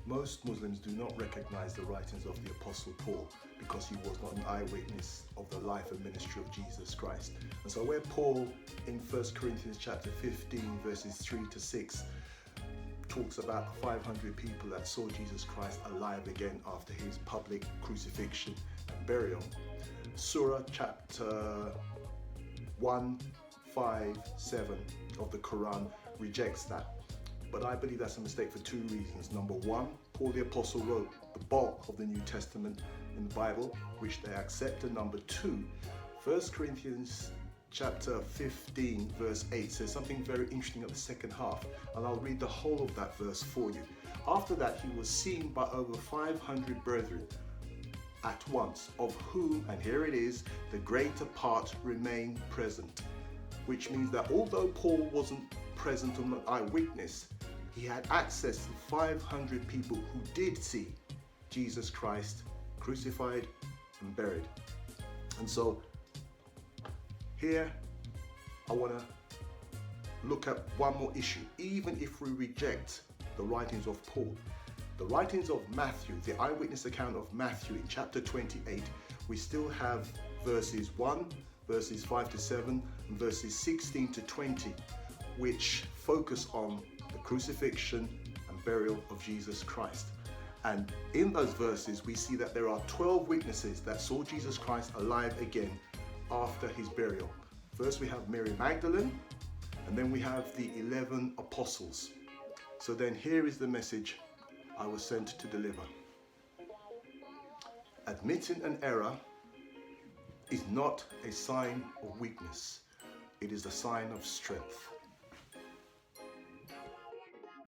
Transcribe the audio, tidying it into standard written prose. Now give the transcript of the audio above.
Most Muslims do not recognize the writings of the Apostle Paul because he was not an eyewitness of the life and ministry of Jesus Christ. And so where Paul in 1 Corinthians chapter 15 verses 3 to 6 talks about 500 people that saw Jesus Christ alive again after his public crucifixion and burial, Surah chapter 1, 5, 7 of the Quran rejects that. But I believe that's a mistake for two reasons. Number one, Paul the Apostle wrote the bulk of the New Testament in the Bible, which they accept. And number two, 1 Corinthians chapter 15 verse 8 says something very interesting at the second half, and I'll read the whole of that verse for you. After that, he was seen by over 500 brethren at once, of whom, and here it is, the greater part remain present. Which means that although Paul wasn't present or an eyewitness, he had access to 500 people who did see Jesus Christ crucified and buried. And so here I want to look at one more issue. Even if we reject the writings of Paul, the writings of Matthew, the eyewitness account of Matthew in chapter 28, we still have verses 1, verses 5 to 7, and verses 16 to 20, which focus on the crucifixion and burial of Jesus Christ. And in those verses, we see that there are 12 witnesses that saw Jesus Christ alive again after his burial. First, we have Mary Magdalene, and then we have the 11 apostles. So then here is the message I was sent to deliver. Admitting an error is not a sign of weakness. It is a sign of strength.